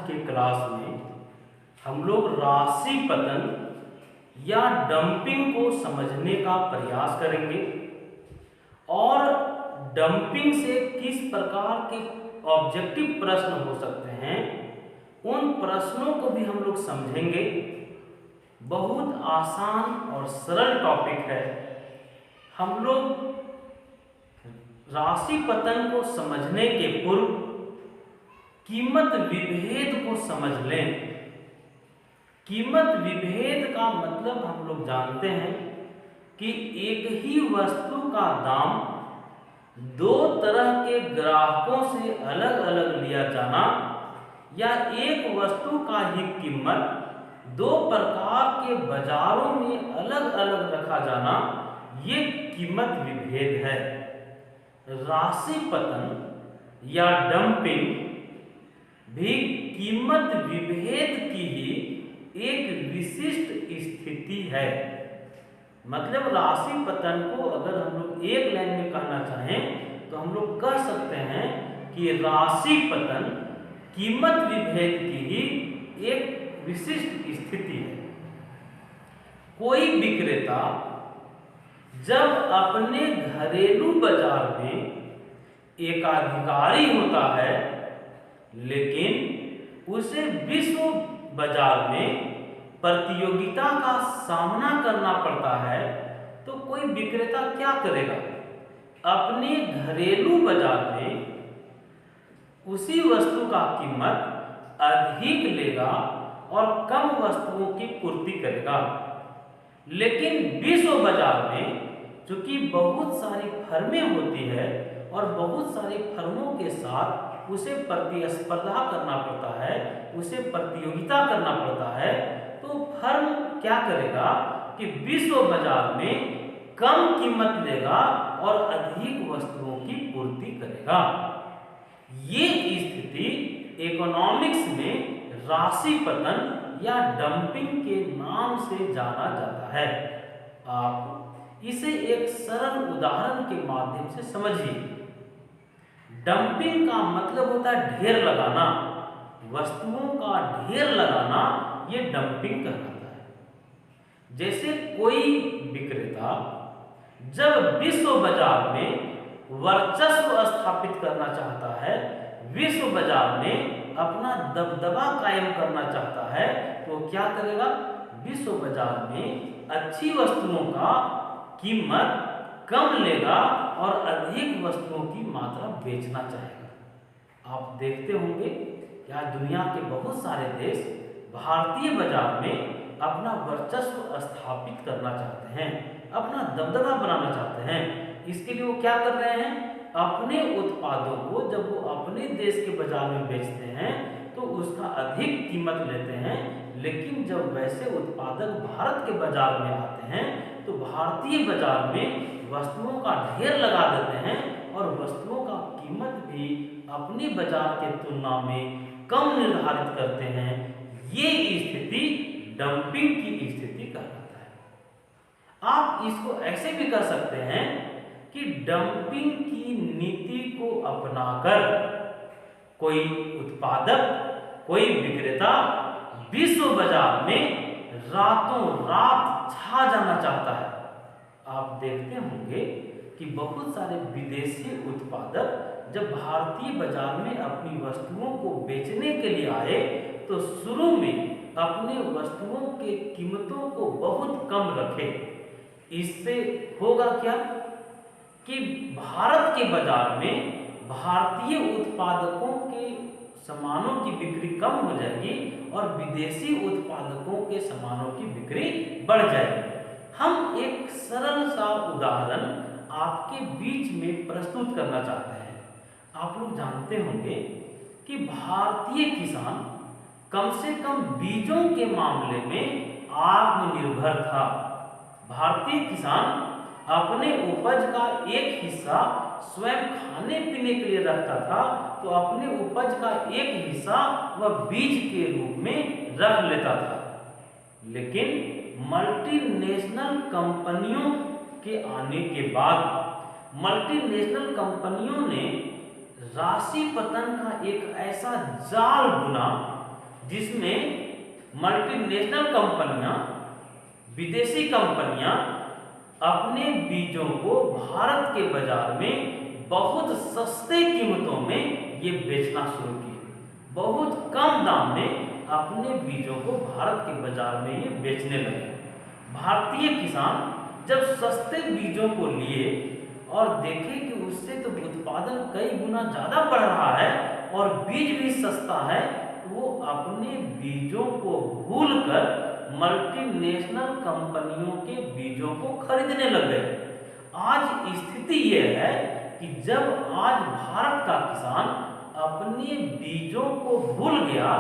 के क्लास में हम लोग राशि पतन या डंपिंग को समझने का प्रयास करेंगे और डंपिंग से किस प्रकार के ऑब्जेक्टिव प्रश्न हो सकते हैं उन प्रश्नों को भी हम लोग समझेंगे। बहुत आसान और सरल टॉपिक है। हम लोग राशि पतन को समझने के पूर्व कीमत विभेद को समझ लें। कीमत विभेद का मतलब हम लोग जानते हैं कि एक ही वस्तु का दाम दो तरह के ग्राहकों से अलग अलग लिया जाना या एक वस्तु का ही कीमत दो प्रकार के बाजारों में अलग अलग रखा जाना, ये कीमत विभेद है। राशि पतन या डंपिंग भी कीमत विभेद की ही एक विशिष्ट स्थिति है। मतलब राशि पतन को अगर हम लोग एक लाइन में कहना चाहें तो हम लोग कह सकते हैं कि राशि पतन कीमत विभेद की ही एक विशिष्ट स्थिति है। कोई विक्रेता जब अपने घरेलू बाजार में एकाधिकारी होता है लेकिन उसे विश्व बाजार में प्रतियोगिता का सामना करना पड़ता है तो कोई विक्रेता क्या करेगा? अपने घरेलू बाजार में उसी वस्तु का कीमत अधिक लेगा और कम वस्तुओं की पूर्ति करेगा। लेकिन विश्व बाजार में चूंकि बहुत सारी फर्में होती है और बहुत सारी फर्मों के साथ उसे प्रतिस्पर्धा करना पड़ता है, उसे प्रतियोगिता करना पड़ता है, तो फर्म क्या करेगा कि विश्व बाजार में कम कीमत लेगा और अधिक वस्तुओं की पूर्ति करेगा। ये स्थिति इकोनॉमिक्स में राशि पतन या डंपिंग के नाम से जाना जाता है। आप इसे एक सरल उदाहरण के माध्यम से समझिए। डंपिंग का मतलब होता है ढेर लगाना, वस्तुओं का ढेर लगाना, ये डंपिंग कहलाता है। जैसे कोई विक्रेता जब विश्व बाजार में वर्चस्व स्थापित करना चाहता है, विश्व बाजार में अपना दबदबा कायम करना चाहता है, तो क्या करेगा? विश्व बाजार में अच्छी वस्तुओं का कीमत कम लेगा और अधिक वस्तुओं की मात्रा बेचना चाहेगा। आप देखते होंगे कि आज दुनिया के बहुत सारे देश भारतीय बाजार में अपना वर्चस्व स्थापित करना चाहते हैं, अपना दबदबा बनाना चाहते हैं। इसके लिए वो क्या कर रहे हैं? अपने उत्पादों को जब वो अपने देश के बाजार में बेचते हैं तो उसका अधिक कीमत लेते हैं, लेकिन जब वैसे उत्पादक भारत के बाजार में आते हैं तो भारतीय बाजार में वस्तुओं का ढेर लगा देते हैं और वस्तुओं का कीमत भी अपने बाजार के तुलना में कम निर्धारित करते हैं। ये स्थिति डंपिंग की स्थिति कहलाता है। आप इसको ऐसे भी कर सकते हैं कि डंपिंग की नीति को अपनाकर कोई उत्पादक, कोई विक्रेता विश्व बाजार में रातों रात छा जाना चाहता है। आप देखते होंगे कि बहुत सारे विदेशी उत्पादक जब भारतीय बाजार में अपनी वस्तुओं को बेचने के लिए आए तो शुरू में अपने वस्तुओं के कीमतों को बहुत कम रखे। इससे होगा क्या कि भारत के बाजार में भारतीय उत्पादकों के सामानों की बिक्री कम हो जाएगी और विदेशी उत्पादकों के सामानों की बिक्री बढ़ जाएगी। हम एक सरल सा उदाहरण आपके बीच में प्रस्तुत करना चाहते हैं। आप लोग जानते होंगे कि भारतीय किसान कम से कम बीजों के मामले में आत्मनिर्भर था। भारतीय किसान अपने उपज का एक हिस्सा स्वयं खाने पीने के लिए रखता था, तो अपने उपज का एक हिस्सा वह बीज के रूप में रख लेता था। लेकिन मल्टीनेशनल कंपनियों के आने के बाद मल्टीनेशनल कंपनियों ने राशि पतन का एक ऐसा जाल बुना जिसमें मल्टीनेशनल कंपनियां, विदेशी कंपनियां अपने बीजों को भारत के बाजार में बहुत सस्ते कीमतों में ये बेचना शुरू किए। बहुत कम दाम में अपने बीजों को भारत के बाजार में ये बेचने लगे। भारतीय किसान जब सस्ते बीजों को लिए और देखे कि उससे तो उत्पादन कई गुना ज़्यादा बढ़ रहा है और बीज भी सस्ता है, वो अपने बीजों को भूलकर मल्टीनेशनल कंपनियों के बीजों को खरीदने लग गए। आज स्थिति ये है कि जब आज भारत का किसान अपने बीजों को भूल गया,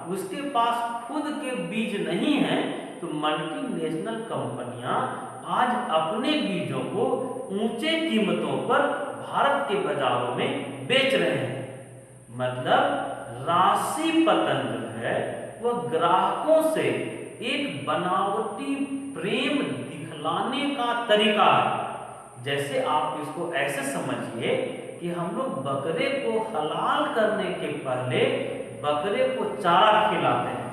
उसके पास खुद के बीज नहीं है, तो मल्टीनेशनल कंपनियां आज अपने बीजों को ऊंचे कीमतों पर भारत के बाजारों में बेच रहे हैं। मतलब राशि पतन जो है वह ग्राहकों से एक बनावटी प्रेम दिखलाने का तरीका है। जैसे आप इसको ऐसे समझिए कि हम लोग बकरे को हलाल करने के पहले बकरे को चारा खिलाते हैं,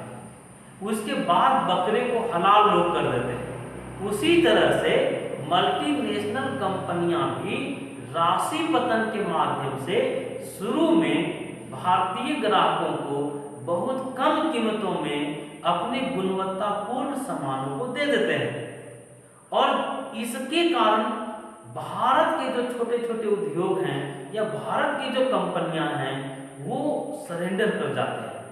उसके बाद बकरे को हलाल लोग कर देते हैं। उसी तरह से मल्टीनेशनल कंपनियां भी राशि पतन के माध्यम से शुरू में भारतीय ग्राहकों को बहुत कम कीमतों में अपने गुणवत्तापूर्ण सामानों को दे देते हैं और इसके कारण भारत के जो छोटे छोटे उद्योग हैं या भारत की जो कंपनियां हैं वो सरेंडर कर जाते हैं,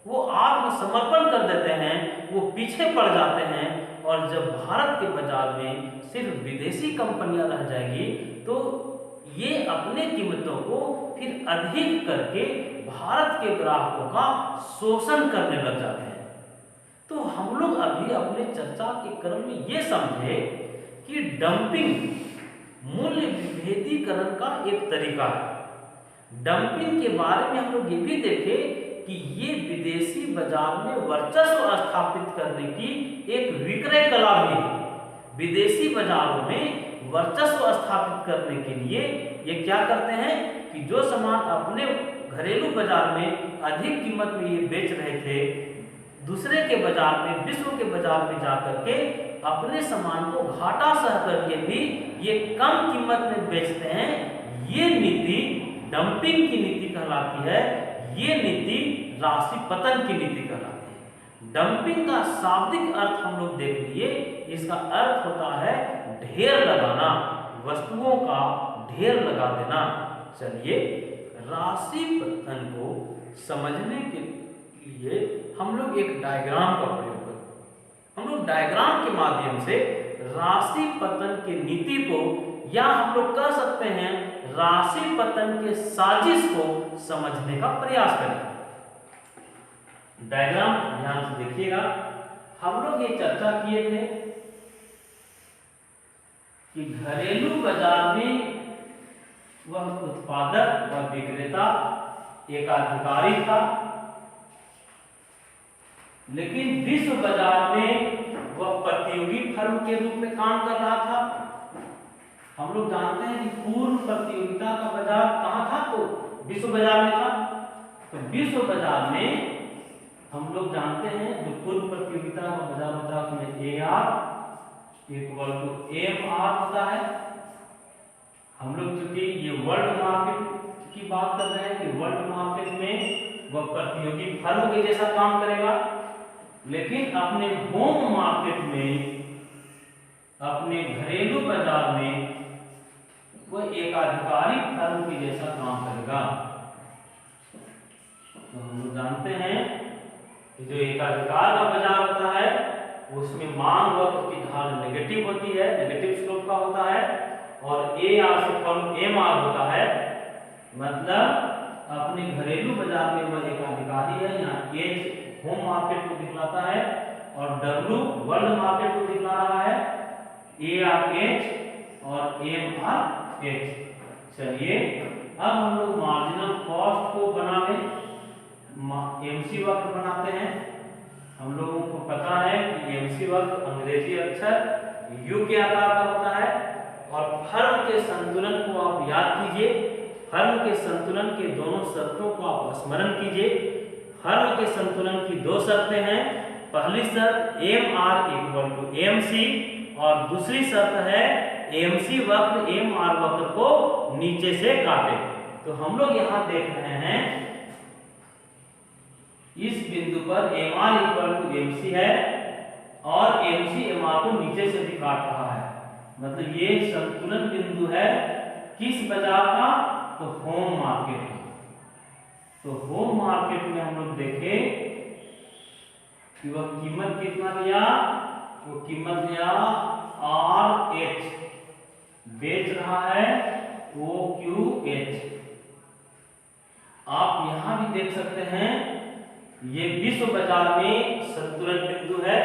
वो आत्मसमर्पण कर देते हैं, वो पीछे पड़ जाते हैं। और जब भारत के बाजार में सिर्फ विदेशी कंपनियां रह जाएगी तो ये अपने कीमतों को फिर अधिक करके भारत के ग्राहकों का शोषण करने लग जाते हैं। तो हम लोग अभी अपने चर्चा के क्रम में ये समझे कि डंपिंग मूल्य विभेदीकरण का एक तरीका है। डंपिंग के बारे में हम लोग ये भी देखे कि ये विदेशी बाजार में वर्चस्व स्थापित करने की एक विक्रय कला भी है। विदेशी बाजारों में वर्चस्व स्थापित करने के लिए ये क्या करते हैं कि जो सामान अपने घरेलू बाजार में अधिक कीमत में ये बेच रहे थे, दूसरे के बाजार में, विश्व के बाजार में जाकर के अपने सामान को घाटा सह करके भी ये कम कीमत में बेचते हैं। ये नीति डंपिंग की नीति कहलाती है। ये नीति राशि पतन की नीति कहलाती है। डंपिंग का शाब्दिक अर्थ हम लोग देख लिए, इसका अर्थ होता है ढेर लगाना, वस्तुओं का ढेर लगा देना। चलिए राशि पतन को समझने के लिए हम लोग एक डायग्राम का प्रयोग करें। हम लोग डायग्राम के माध्यम से राशि पतन की नीति को या हम लोग कह सकते हैं राशि पतन के साजिश को समझने का प्रयास करें। डायग्राम ध्यान से देखिएगा। हम लोग ये चर्चा किए थे कि घरेलू बाजार में वह उत्पादक व विक्रेता एकाधिकारी था, लेकिन विश्व बाजार में वह प्रतियोगी फर्म के रूप में काम कर रहा था। हम लोग जानते हैं कि पूर्ण प्रतियोगिता का बाजार कहाँ था, तो विश्व बाजार में था। तो विश्व बाजार में हम लोग जानते हैं जो पूर्ण प्रतियोगिता का बाजार होता है उसमें AR = MR होता है। हम लोग चूंकि ये वर्ल्ड मार्केट की बात कर रहे हैं कि वर्ल्ड मार्केट में वह प्रतियोगी फर्म के जैसा काम करेगा, लेकिन अपने होम मार्केट में, अपने घरेलू बाजार में वह एकाधिकारी फर्म के जैसा काम करेगा। तो हम लोग जानते हैं कि जो एकाधिकार का बाजार होता है उसमें मांग वक्र की ढाल नेगेटिव होती है, नेगेटिव स्लोप का होता है, और AR से फर्म MR होता है। मतलब अपने घरेलू बाजार में वह एकाधिकारी है। यहाँ H होम मार्केट को दिखलाता है और W वर्ल्ड मार्केट को दिखला रहा है। AR H और MR H। चलिए अब हम लोग मार्जिनल कॉस्ट को बना लें, MC वक्र बनाते हैं। हम लोगों को पता है कि MC वक्र अंग्रेजी अक्षर U के आकार का होता है। और फर्म के संतुलन को आप याद कीजिए, फर्म के संतुलन के दोनों शर्तों को आप स्मरण कीजिए। फर्म के संतुलन की दो शर्तें हैं। पहली शर्त M R equal to M C, और दूसरी शर्त है एम सी वक्र एम आर वक्र को नीचे से काटे। तो हम लोग यहाँ देख रहे हैं इस बिंदु पर M R equal to M C है और एम सी एम आर को नीचे से भी काट रहा है, मतलब ये संतुलन बिंदु है किस बाजार का, तो होम मार्केट का। तो होम मार्केट में हम लोग देखें कि वह कीमत कितना लिया, वो कीमत लिया आर एच, बेच रहा है ओ क्यू एच। आप यहां भी देख सकते हैं ये विश्व बाजार में संतुलन बिंदु है,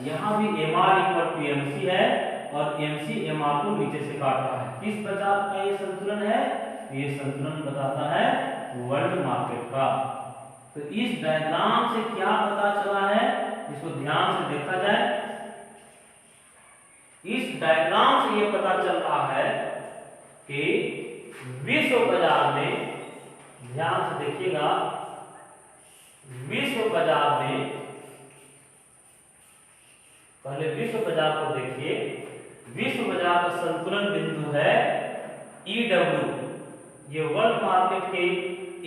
यहां भी M R equal to M C है और एम सी एम आर को नीचे से काट रहा है। किस बाजार का ये संतुलन है, ये संतुलन बताता है वर्ल्ड मार्केट का। तो इस डायग्राम से क्या पता चला है, इसको ध्यान से देखा जाए। इस डायग्राम से ये पता चल रहा है कि विश्व बाजार में, ध्यान से देखिएगा, विश्व बाजार में, पहले विश्व बाजार को देखिए, विश्व बाजार का संतुलन बिंदु है EW, ये वर्ल्ड मार्केट के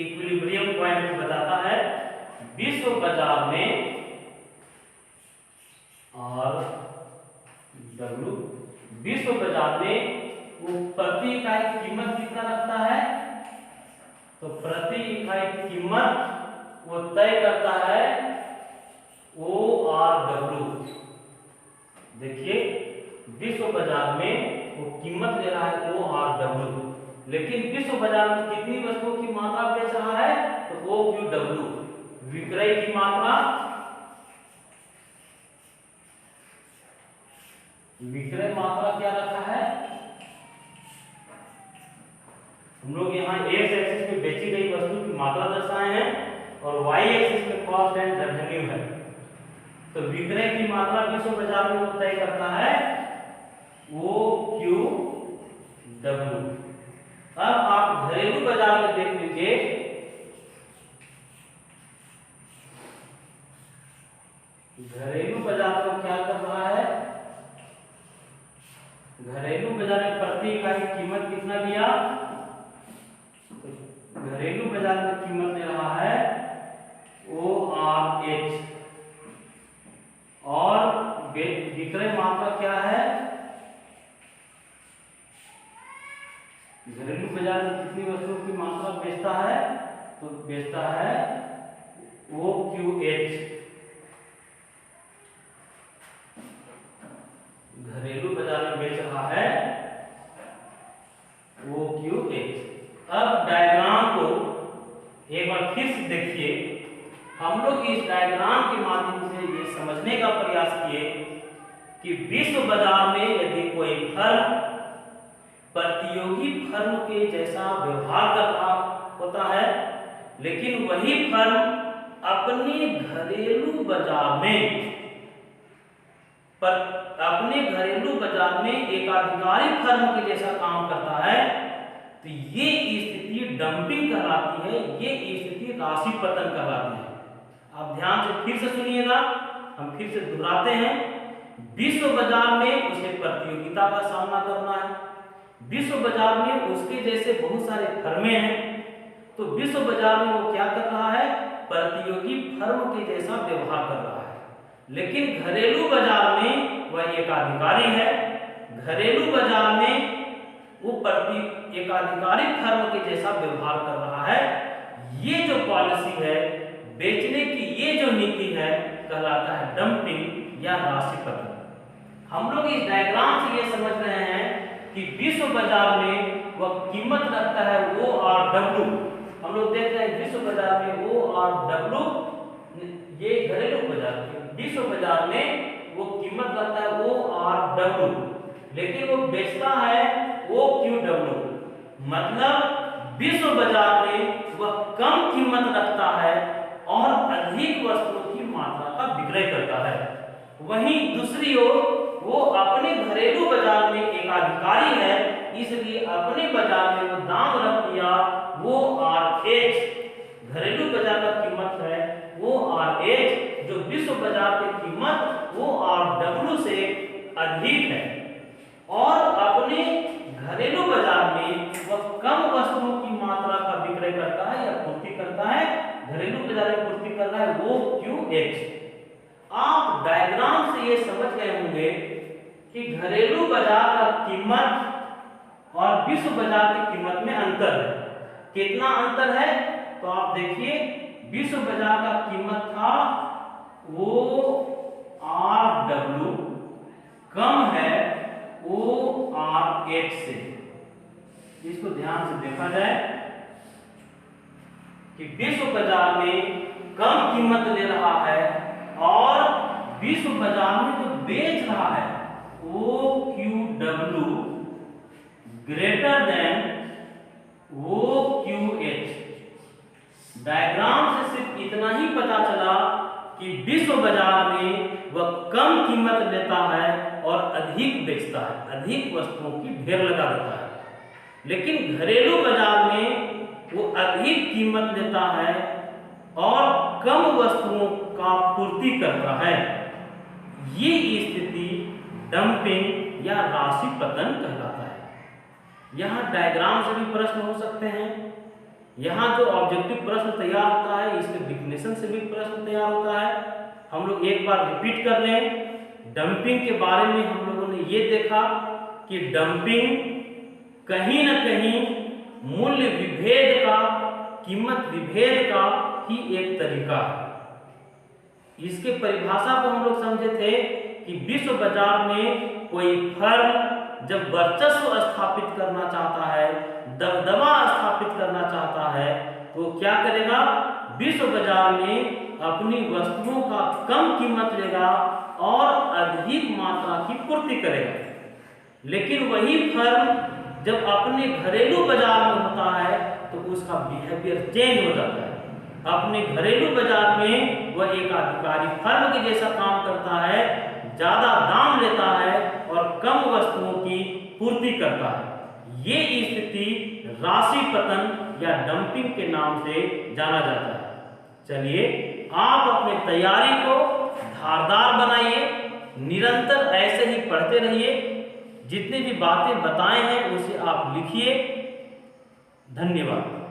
इक्विलिब्रियम पॉइंट बताता है। विश्व बाजार में और W, विश्व बाजार में वो प्रति इकाई कीमत कितना रखता है, तो प्रति इकाई कीमत वो तय करता है ORW। देखिए विश्व बाजार में वो कीमत ले रहा है ORW, लेकिन विश्व बाजार में कितनी वस्तुओं की मात्रा बेच रहा है, तो OQW, विक्रय की मात्रा, विक्रय मात्रा क्या रखा है, हम लोग यहाँ एक्स एक्सिस में बेची गई वस्तु की मात्रा दर्शाए हैं और वाई एक्सिस में कॉस्ट एंड रेवेन्यू है। तो विक्रय की मात्रा विश्व बाजार में वो तय करता है OQW। अब आप घरेलू बाजार में देख लीजिए, घरेलू बाजार को क्या कर रहा है, घरेलू बाजार में प्रति इकाई कीमत कितना लिया, घरेलू बाजार में कीमत ले रहा है ORH और विक्रय मात्रा क्या है, घरेलू बाजार में कितनी वस्तुओं की मात्रा बेचता है, तो बेचता है OQH, घरेलू बाजार में बेच रहा है OQH। अब डायग्राम को एक बार फिर से देखिए, हम लोग इस डायग्राम के माध्यम से ये समझने का प्रयास किए कि विश्व बाजार में यदि कोई फर्म प्रतियोगी फर्म के जैसा व्यवहार कर रहा होता है, लेकिन वही फर्म अपने घरेलू बाजार में एकाधिकारी फर्म के जैसा काम करता है, तो ये स्थिति डंपिंग कहलाती है, ये स्थिति राशि पतन कहलाती है। आप ध्यान से फिर से सुनिएगा, हम फिर से दोहराते हैं। विश्व बाजार में उसे प्रतियोगिता का सामना करना है, विश्व बाजार में उसके जैसे बहुत सारे फर्में हैं, तो विश्व बाजार में वो क्या कर रहा है, प्रतियोगी फर्म के जैसा व्यवहार कर रहा है। लेकिन घरेलू बाजार में वह एकाधिकारी है, घरेलू बाजार में वो एकाधिकारी फर्म के जैसा व्यवहार कर रहा है। ये जो पॉलिसी है, बेचने की ये जो नीति है, कहलाता है डंपिंग या राशि पतन। हम लोग इस डायग्राम से ये समझ रहे हैं कि विश्व बाजार में वह कीमत रखता है ORW। हम लोग देख रहे हैं विश्व बाजार में ORW, ये घरेलू बाजार, विश्व बाजार में वो कीमत रखता है ORW, लेकिन वो बेचता है OQW। मतलब विश्व बाजार में वह कम कीमत रखता है और अधिक वस्तुओं की मात्रा का विक्रय करता है। वहीं दूसरी ओर वो अपने घरेलू बाजार में एकाधिकारी है, इसलिए अपने बाजार में वो दाम रख दिया, वो RH, घरेलू बाजार का कीमत है बाजार में पूर्ति कर रहा है वो QH। आप डायग्राम से ये समझ गए होंगे कि घरेलू बाजार का कीमत और विश्व बाजार की कीमत में अंतर है। कितना अंतर है? तो आप देखिए, विश्व बाजार का कीमत था वो RW कम है ORH से। इसको ध्यान से देखा जाए कि विश्व बाजार में कम कीमत ले रहा है और विश्व बाजार में जो बेच रहा है OQW greater than OQH। Diagram से सिर्फ इतना ही पता चला कि विश्व बाजार में वह कम कीमत लेता है और अधिक बेचता है, अधिक वस्तुओं की ढेर लगा देता है। लेकिन घरेलू बाजार में वो अधिक कीमत लेता है और कम वस्तुओं का पूर्ति करता है। ये स्थिति डंपिंग या राशि पतन कहलाता है। यहाँ डायग्राम से भी प्रश्न हो सकते हैं, यहाँ जो ऑब्जेक्टिव प्रश्न तैयार होता है इसके डिफिनेशन से भी प्रश्न तैयार होता है। हम लोग एक बार रिपीट कर लें। डंपिंग के बारे में हम लोगों ने ये देखा कि डंपिंग कहीं न कहीं मूल्य विभेद का, कीमत विभेद का ही एक तरीका है। इसके परिभाषा को हम लोग समझे थे कि विश्व बाजार में कोई फर्म जब वर्चस्व स्थापित करना चाहता है, दबदबा स्थापित करना चाहता है, तो क्या करेगा? विश्व बाजार में अपनी वस्तुओं का कम कीमत लेगा और अधिक मात्रा की पूर्ति करेगा। लेकिन वही फर्म जब अपने घरेलू बाजार में होता है तो उसका बिहेवियर चेंज हो जाता है। अपने घरेलू बाजार में वह एक अधिकारी फर्म के जैसा काम करता है, ज्यादा दाम लेता है और कम वस्तुओं की पूर्ति करता है। ये स्थिति राशि पतन या डंपिंग के नाम से जाना जाता है। चलिए, आप अपनी तैयारी को धारदार बनाइए, निरंतर ऐसे ही पढ़ते रहिए। जितनी भी बातें बताए हैं उसे आप लिखिए। धन्यवाद।